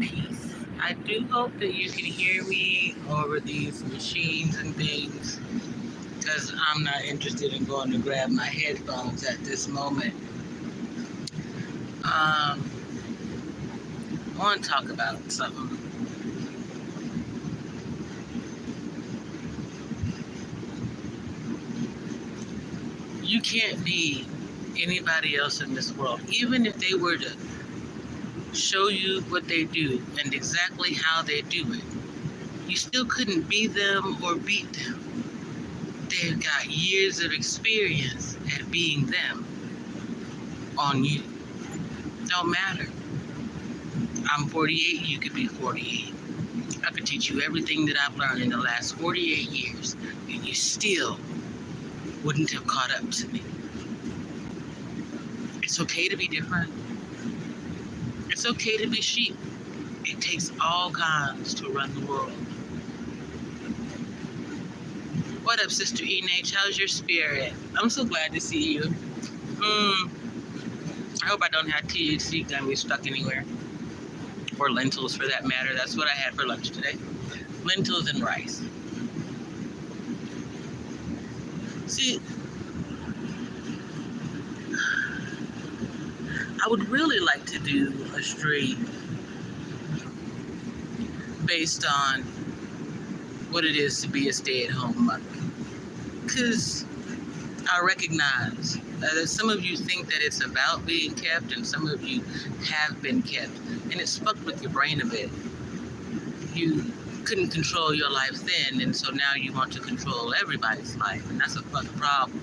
peace. I do hope that you can hear me over these machines and things because I'm not interested in going to grab my headphones at this moment. I want to talk about something. You can't be anybody else in this world, even if they were to show you what they do and exactly how they do it. You still couldn't be them or beat them. They've got years of experience at being them on you. Don't matter. I'm 48, you could be 48. I could teach you everything that I've learned in the last 48 years, and you still wouldn't have caught up to me. It's okay to be different. It's okay to be sheep. It takes all kinds to run the world. What up, Sister Enach? How's your spirit? I'm so glad to see you. I hope I don't have THC gummies stuck anywhere. Or lentils, for that matter. That's what I had for lunch today. Lentils and rice. See, I would really like to do a stream based on what it is to be a stay-at-home mother. Because I recognize that some of you think that it's about being kept, and some of you have been kept, and it's fucked with your brain a bit. You couldn't control your life then, and so now you want to control everybody's life, and that's a fucking problem.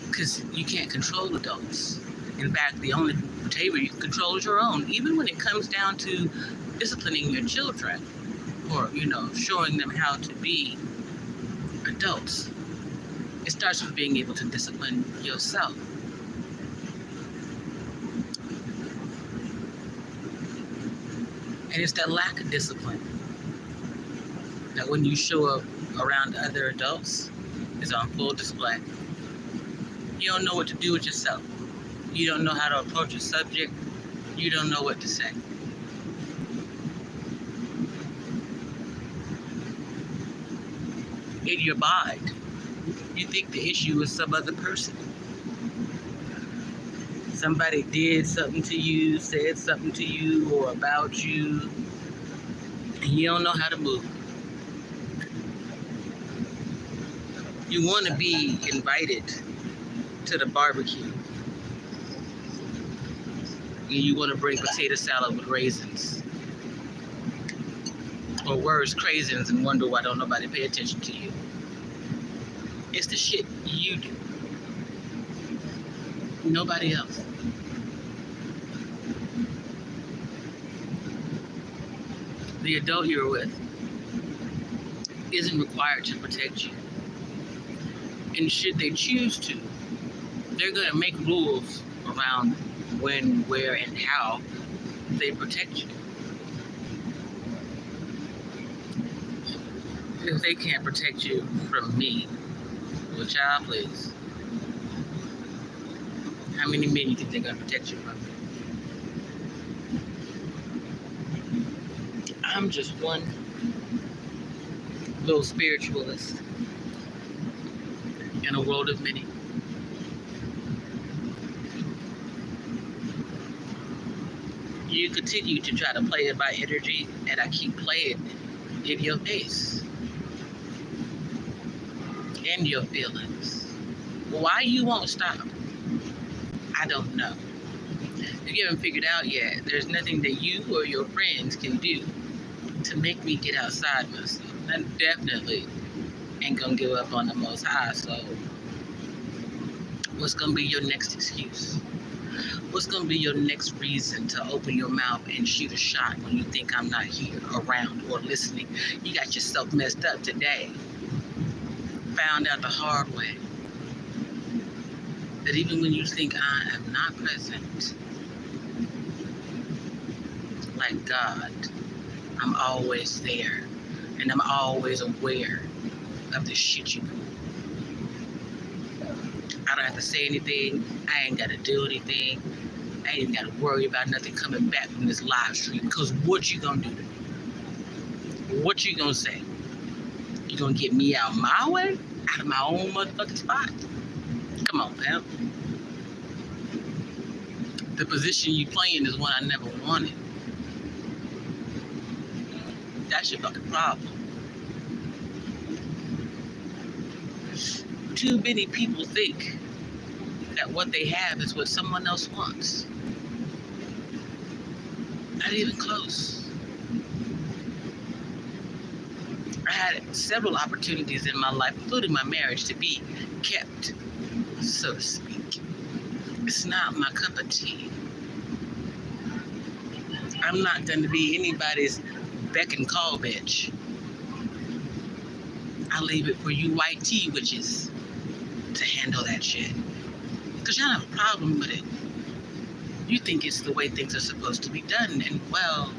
Because you can't control adults. In fact, the only behavior you can control is your own, even when it comes down to disciplining your children, or, showing them how to be adults. It starts with being able to discipline yourself. And it's that lack of discipline that when you show up around other adults is on full display. You don't know what to do with yourself. You don't know how to approach a subject. You don't know what to say. In your mind, you think the issue is some other person. Somebody did something to you, said something to you or about you, and you don't know how to move. You want to be invited to the barbecue, and you want to bring potato salad with raisins. Or worse, craisins, and wonder why don't nobody pay attention to you. It's the shit you do. Nobody else. The adult you're with isn't required to protect you. And should they choose to, they're going to make rules around when, where, and how they protect you. If they can't protect you from me, well, child, please. How many men you think they're going to protect you from? I'm just one little spiritualist in a world of many. You continue to try to play it by energy, and I keep playing it in your face. And your feelings. Why you won't stop? I don't know. If you haven't figured out yet, there's nothing that you or your friends can do to make me get outside myself. I definitely ain't gonna give up on the Most High, so what's gonna be your next excuse? What's gonna be your next reason to open your mouth and shoot a shot when you think I'm not here, around, or listening? You got yourself messed up today. Found out the hard way that even when you think I am not present, like God, I'm always there, and I'm always aware of the shit you do. I don't have to say anything. I ain't got to do anything. I ain't even got to worry about nothing coming back from this live stream. Because what you gonna do to me? What you gonna say? You gonna get me out my way? Out of my own motherfucking spot? Come on, pal. The position you playing is one I never wanted. That's your fucking problem. Too many people think that what they have is what someone else wants. Not even close. I had several opportunities in my life, including my marriage, to be kept, so to speak. It's not my cup of tea. I'm not going to be anybody's beck and call bitch. I leave it for you white tea witches to handle that shit. Because y'all have a problem with it. You think it's the way things are supposed to be done, and well,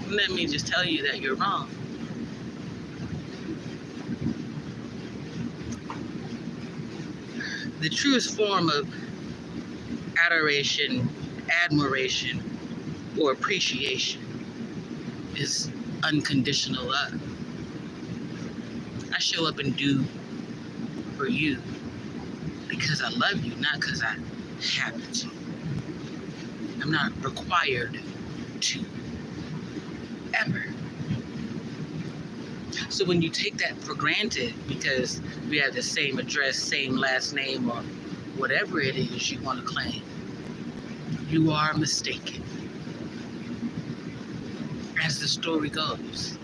let me just tell you that you're wrong. The truest form of adoration, admiration, or appreciation is unconditional love. I show up and do for you because I love you, not because I have to. I'm not required to. Ever. So when you take that for granted because we have the same address, same last name, or whatever it is you want to claim, you are mistaken. As the story goes,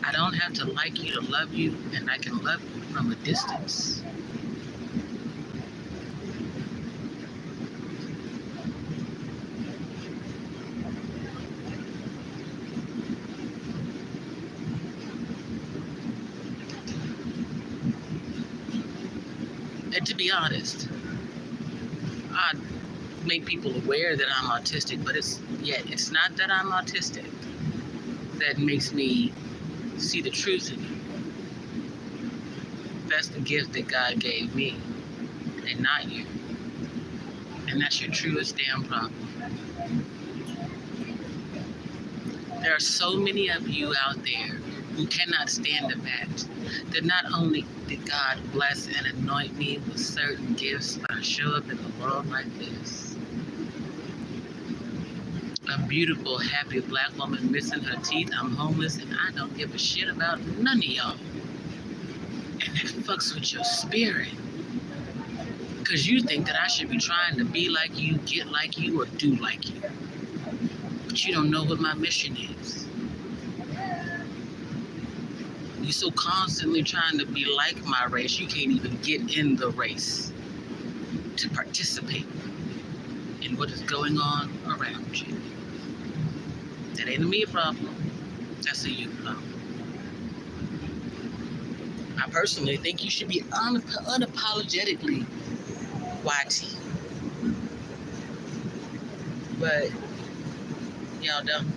I don't have to like you to love you, and I can love you from a distance. And to be honest, I make people aware that I'm autistic, but it's not that I'm autistic that makes me see the truth in you. That's the gift that God gave me, and not you. And that's your truest damn problem. There are so many of you out there who cannot stand the fact that not only did God bless and anoint me with certain gifts, but I show up in the world like this. A beautiful, happy black woman missing her teeth. I'm homeless and I don't give a shit about none of y'all. And that fucks with your spirit. Because you think that I should be trying to be like you, get like you, or do like you. But you don't know what my mission is. You're so constantly trying to be like my race, you can't even get in the race to participate in what is going on around you. That ain't a me problem. That's a you problem. I personally think you should be unapologetically YT. But y'all don't.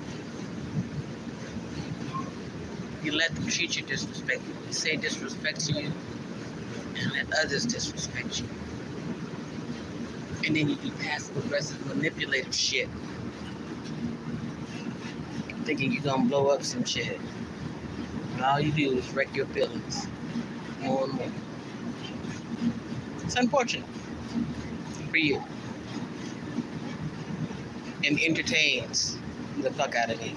You let them treat you disrespectfully. Say disrespect to you, and let others disrespect you. And then you do passive aggressive manipulative shit. Thinking you're gonna blow up some shit. And all you do is wreck your feelings more and more. It's unfortunate for you. And entertains the fuck out of me.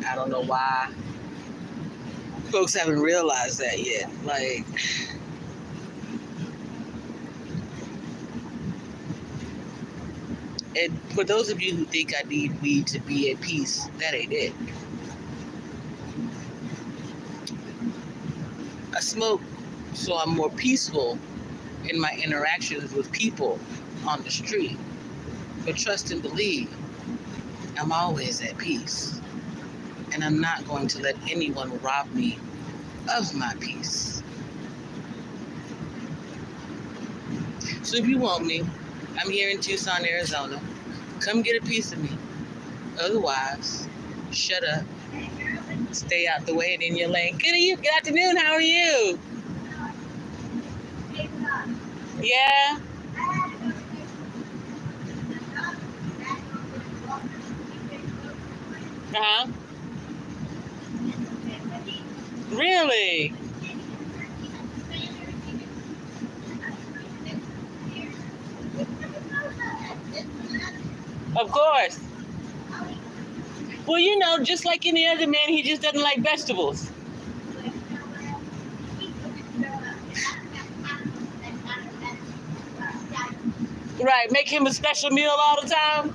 I don't know why folks haven't realized that yet. Like, and for those of you who think I need weed to be at peace, that ain't it. I smoke so I'm more peaceful in my interactions with people on the street. But trust and believe, I'm always at peace. And I'm not going to let anyone rob me of my peace. So if you want me, I'm here in Tucson, Arizona. Come get a piece of me. Otherwise, shut up. Stay out the way and in your lane. Good afternoon. How are you? Yeah? Uh-huh. Really? Of course. Well, you know, just like any other man, he just doesn't like vegetables. Right, make him a special meal all the time.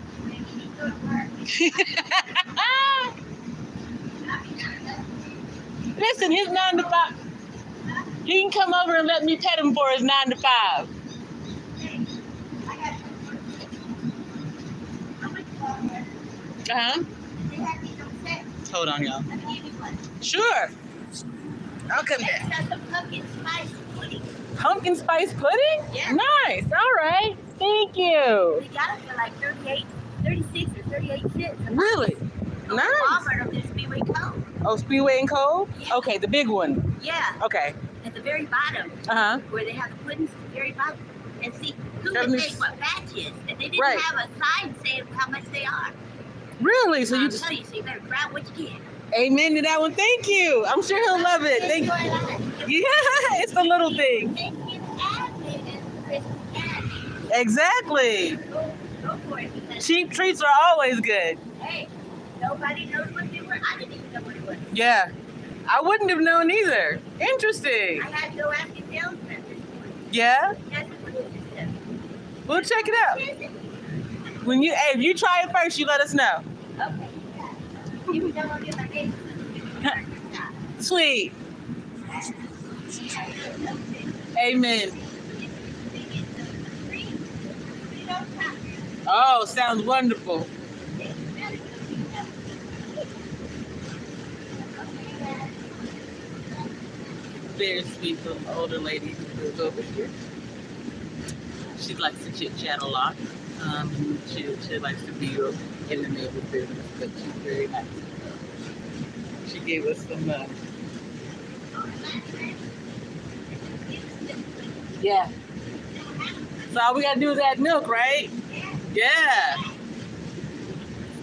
Listen, his 9 to 5. He can come over and let me pet him for his 9 to 5. Uh-huh. Hold on, y'all. Sure. I'll come back. Pumpkin spice pudding? Yeah. Nice. All right. Thank you. They got it for like 36 or 38 cents. Really? Nice. Walmart over there, Speedway Cove. Oh, Speedway and Cove? Yeah. Okay, the big one. Yeah. Okay. At the very bottom, Uh-huh. where they have the puddings at the very bottom. And see, who That would makes- take what batch is? And they didn't Right. have a sign saying how much they are. Really? So you I'll just... tell you, so you better grab what you can. Amen to that one. Thank you. I'm sure he'll love it. Thank you. Yeah, it's the little thing. Exactly. Go for it. Because, Cheap treats are always good. hey, nobody knows what they were. I didn't even know what it was. Yeah. I wouldn't have known either. Interesting. I had to go ask the salesman this morning. Yeah? Yes, what is this? We'll check it out. What is it? When you, hey, if you try it first, you let us know. Okay, yeah. You can double do my name. Sweet. Amen. Oh, sounds wonderful. Very sweet little older lady who lives over here. She likes to chit chat a lot. She likes to be in the neighborhood business, but she's very nice. She gave us some. Yeah. So all we gotta do is add milk, right? Yeah.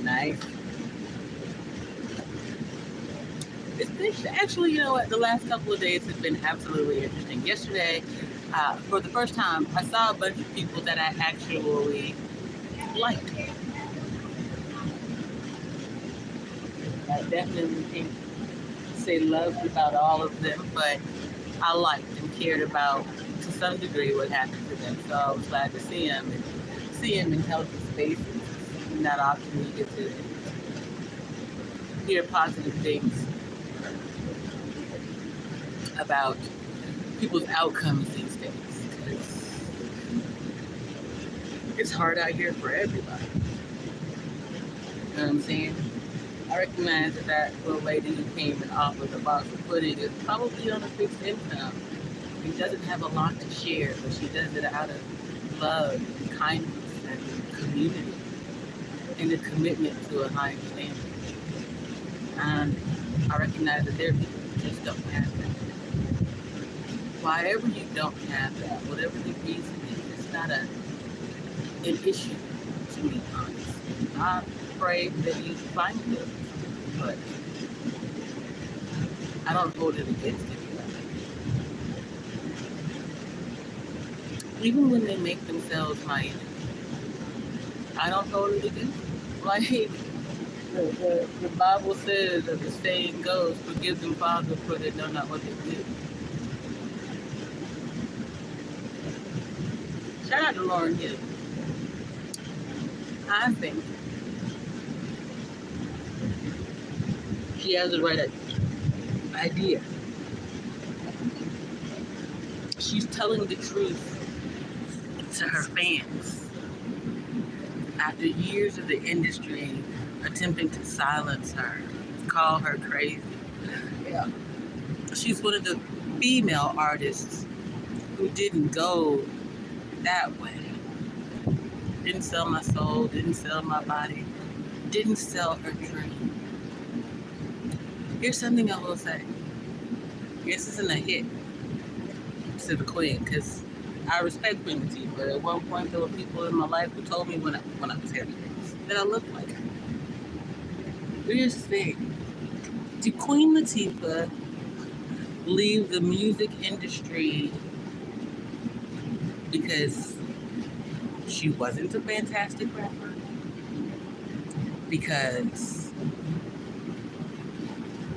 Nice. It's been, actually, you know what? The last couple of days have been absolutely interesting. Yesterday, for the first time, I saw a bunch of people that I actually liked. I definitely can't say loved about all of them, but I liked and cared about, to some degree, what happened to them. So I was glad to see them in healthy spaces. Not often you get to hear positive things about people's outcomes these days. 'Cause it's hard out here for everybody. You know what I'm saying? I recognize that little lady who came and offered a box of pudding is probably on a fixed income. She doesn't have a lot to share, but she does it out of love and kindness and community and a commitment to a higher standard. And I recognize that there are people who just don't have that. Wherever you don't have that, whatever the reason is, it's not an issue to me, honestly. I pray that you find it, but I don't hold it against anybody. Even when they make themselves my enemy, I don't hold it against them. Like the Bible says, or the saying goes, forgive them, Father, for they know not what they do. Shout out to Lauren Hill. I think she has the right idea. She's telling the truth to her fans. After years of the industry attempting to silence her, call her crazy. Yeah. She's one of the female artists who didn't go that way. Didn't sell my soul, didn't sell my body, didn't sell her dream. Here's something I will say. This isn't a hit to the Queen, because I respect Queen Latifah, but at one point there were people in my life who told me when I was heavy that I looked like her. Here's the thing. Did Queen Latifah leave the music industry because she wasn't a fantastic rapper? Because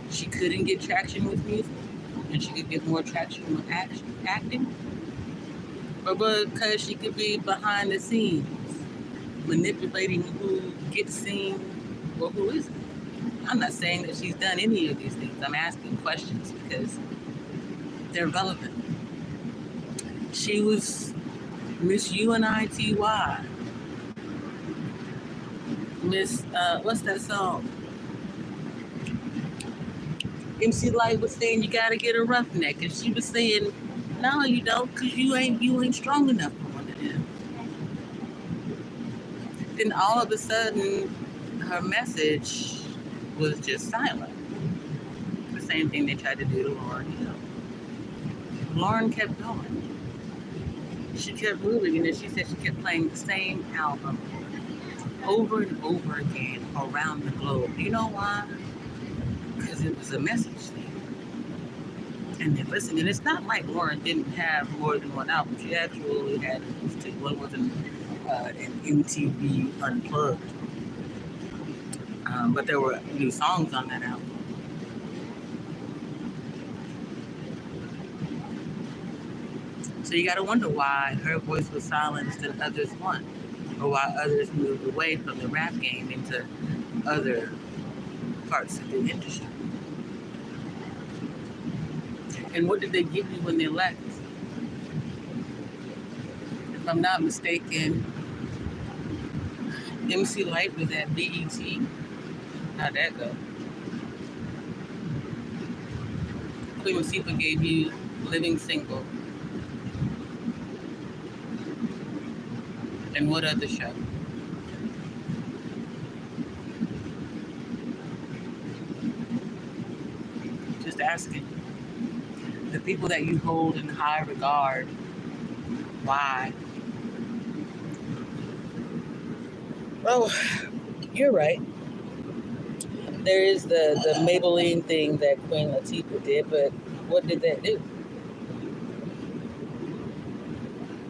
she couldn't get traction with music and she could get more traction with acting? Or because she could be behind the scenes manipulating who gets seen or who isn't? I'm not saying that she's done any of these things. I'm asking questions because they're relevant. She was Miss UNITY. Miss, what's that song? MC Light was saying you gotta get a roughneck, and she was saying, no, you don't, cause you ain't strong enough for one of them. Then all of a sudden, her message was just silent. The same thing they tried to do to Lauren Hill. Lauren kept going. She kept moving, and then she said she kept playing the same album over and over again around the globe. You know why? Because it was a message thing. And then listen, and it's not like Lauren didn't have more than one album. She actually had two. One was an MTV Unplugged. But there were new songs on that album. So you got to wonder why her voice was silenced and others won, or why others moved away from the rap game into other parts of the industry. And what did they give you when they left? If I'm not mistaken, MC Light was at BET. How'd that go? Queen Latifah gave you Living Single. And what other show? Just asking. The people that you hold in high regard, why? Oh, you're right. There is the Maybelline thing that Queen Latifah did, but what did that do?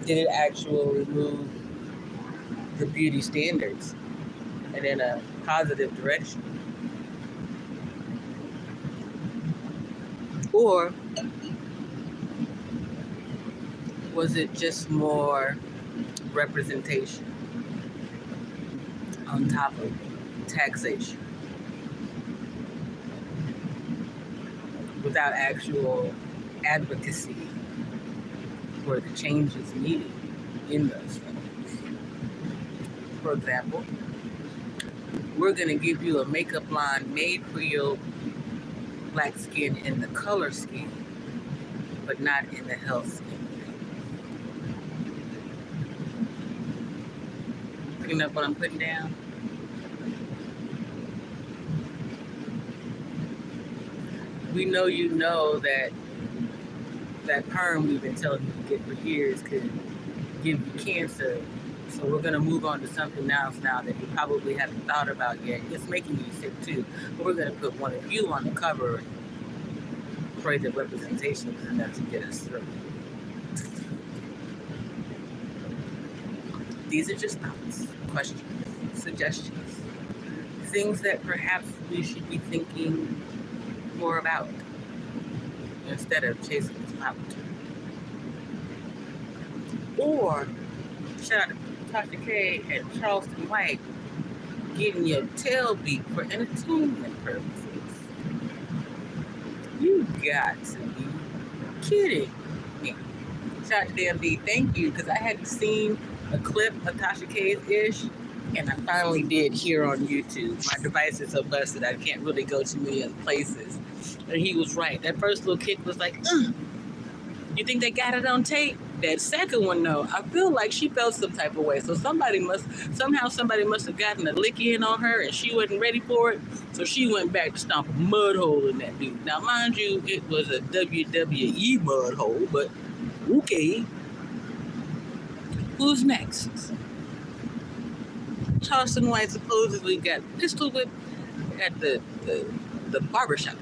Did it actually move the beauty standards and in a positive direction? Or was it just more representation on top of taxation without actual advocacy for the changes needed in those things? For example, we're going to give you a makeup line made for your black skin in the color scheme, but not in the health scheme. Picking up what I'm putting down? We know you know that perm we've been telling you to get for years could give you cancer. So we're going to move on to something else now that you probably haven't thought about yet. It's making you sick too. But we're going to put one of you on the cover and pray that representation is enough to get us through. These are just thoughts, questions, suggestions, things that perhaps we should be thinking more about instead of chasing clout. Or, shout out to Tasha K and Charleston White getting your tail beat for entertainment purposes. You got to be kidding me. Shout out to DMD, thank you, because I hadn't seen a clip of Tasha K's ish, and I finally did here on YouTube. My device is so busted I can't really go to many other places. And he was right. That first little kick was like, you think they got it on tape? That second one, though, I feel like she felt some type of way. So somebody must have gotten a lick in on her and she wasn't ready for it. So she went back to stomp a mud hole in that dude. Now, mind you, it was a WWE mud hole, but okay. Who's next? Charleston White supposedly got pistol whipped at the barbershop.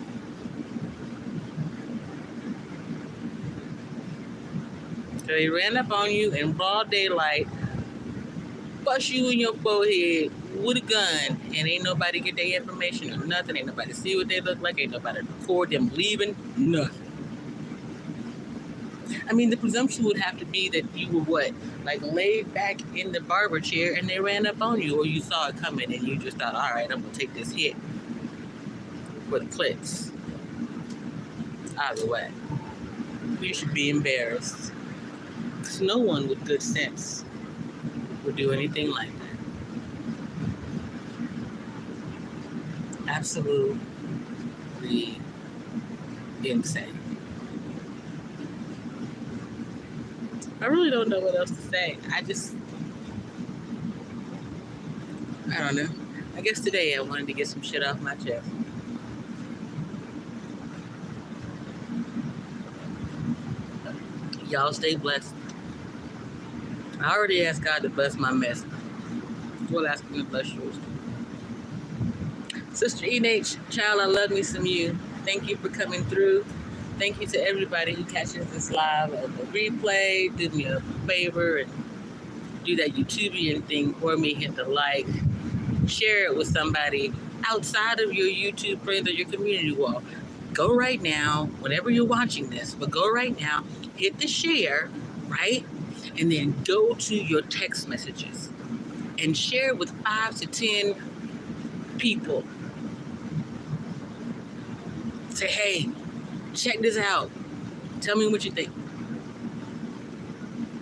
So they ran up on you in broad daylight, bust you in your forehead with a gun, and ain't nobody get their information or nothing. Ain't nobody see what they look like. Ain't nobody record them leaving. Nothing. I mean, the presumption would have to be that you were what? Like laid back in the barber chair and they ran up on you, or you saw it coming and you just thought, all right, I'm going to take this hit for the clicks. Either way, you should be embarrassed. Because no one with good sense would do anything like that. Absolutely insane. I really don't know what else to say. I don't know. I guess today I wanted to get some shit off my chest. Y'all stay blessed. I already asked God to bless my mess. We'll ask him to bless yours. Sister E.H., child, I love me some you. Thank you for coming through. Thank you to everybody who catches this live at the replay. Do me a favor and do that YouTubian thing for me. Hit the like. Share it with somebody outside of your YouTube friends or your community wall. Go right now, whenever you're watching this, but go right now, hit the share, right? And then go to your text messages and share with 5 to 10 people. Say, hey, check this out. Tell me what you think.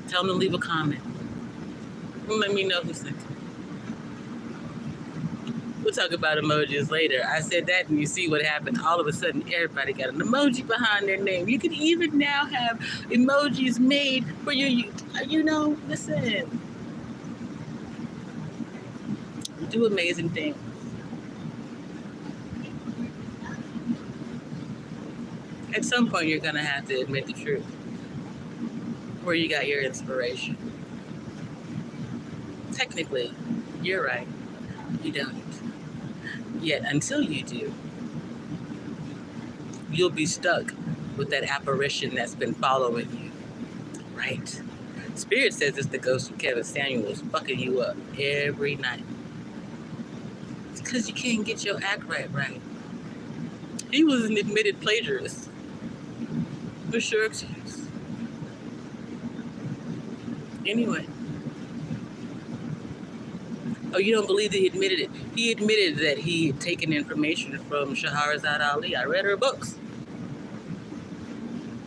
Tell them to leave a comment. Let me know who sent it. We'll talk about emojis later. I said that and you see what happened. All of a sudden, everybody got an emoji behind their name. You can even now have emojis made for your, listen. Do amazing things. At some point, you're going to have to admit the truth. Where you got your inspiration. Technically, you're right. You don't. Yet, until you do, you'll be stuck with that apparition that's been following you. Right? Spirit says it's the ghost of Kevin Samuels fucking you up every night. It's because you can't get your act right. He was an admitted plagiarist. What's your excuse? Anyway. Oh, you don't believe that he admitted it? He admitted that he had taken information from Shahrazad Ali. I read her books.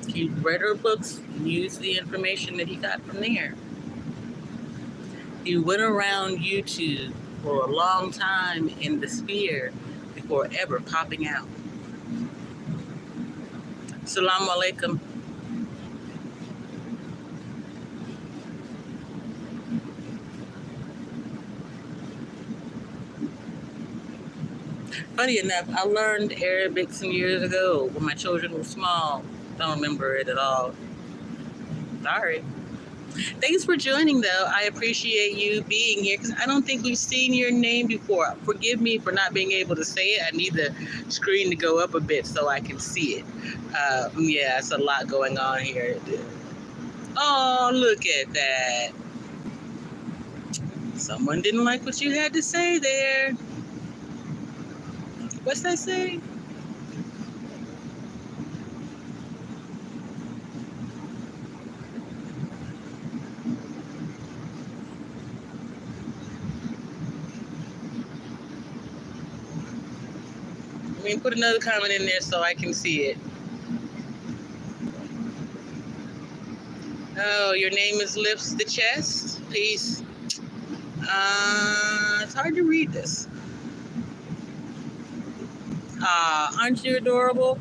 He read her books and used the information that he got from there. He went around YouTube for a long time in the sphere before ever popping out. Assalamu alaikum. Funny enough, I learned Arabic some years ago when my children were small. Don't remember it at all. Sorry. Thanks for joining, though. I appreciate you being here because I don't think we've seen your name before. Forgive me for not being able to say it. I need the screen to go up a bit so I can see it. Yeah, it's a lot going on here. Oh, look at that. Someone didn't like what you had to say there. What's that say? I mean, put another comment in there so I can see it. Oh, your name is Lifts the Chest? Peace. It's hard to read this. Aren't you adorable?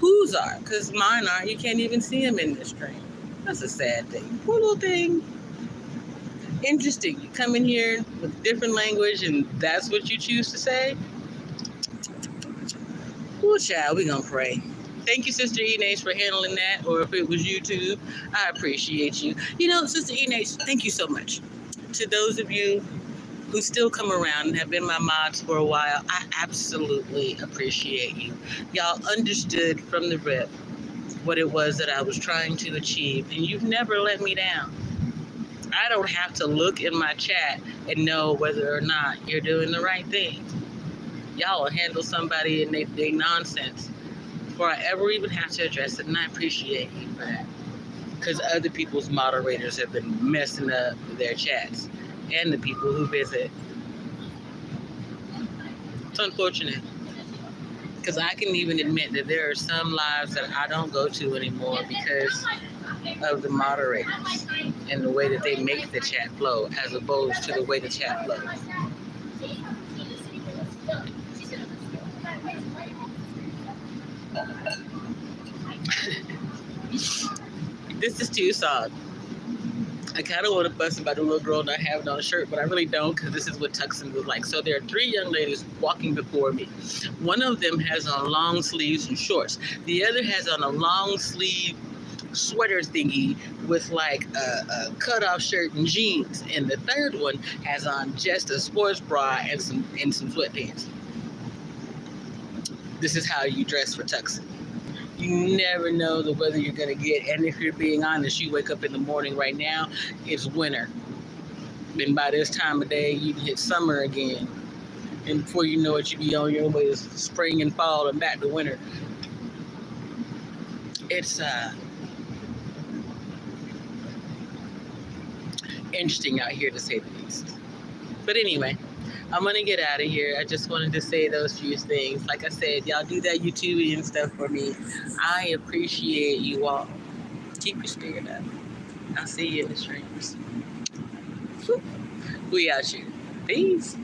Whose are? Because mine aren't. You can't even see them in this stream. That's a sad thing. Poor little thing. Interesting. You come in here with different language and that's what you choose to say? Well, child, we're going to pray. Thank you, Sister Enace, for handling that. Or if it was YouTube, I appreciate you. You know, Sister Enace, thank you so much. To those of you who still come around and have been my mods for a while, I absolutely appreciate you. Y'all understood from the rip what it was that I was trying to achieve, and you've never let me down. I don't have to look in my chat and know whether or not you're doing the right thing. Y'all will handle somebody and they nonsense before I ever even have to address it, and I appreciate you for that. Because other people's moderators have been messing up their chats and the people who visit. It's unfortunate. Because I can even admit that there are some lives that I don't go to anymore because of the moderators and the way that they make the chat flow as opposed to the way the chat flows. This is Tucson. I kind of want to fuss about the little girl not having on a shirt, but I really don't because this is what tuxing was like. So there are 3 young ladies walking before me. One of them has on long sleeves and shorts. The other has on a long sleeve sweater thingy with like a cut-off shirt and jeans. And the third one has on just a sports bra and some sweatpants. This is how you dress for tuxing. You never know the weather you're going to get. And if you're being honest, you wake up in the morning right now, it's winter. Then by this time of day, you hit summer again. And before you know it, you be on your way to spring and fall and back to winter. It's interesting out here, to say the least. But anyway, I'm going to get out of here. I just wanted to say those few things. Like I said, y'all do that YouTube and stuff for me. I appreciate you all. Keep your spirit up. I'll see you in the streams. We out here. Peace.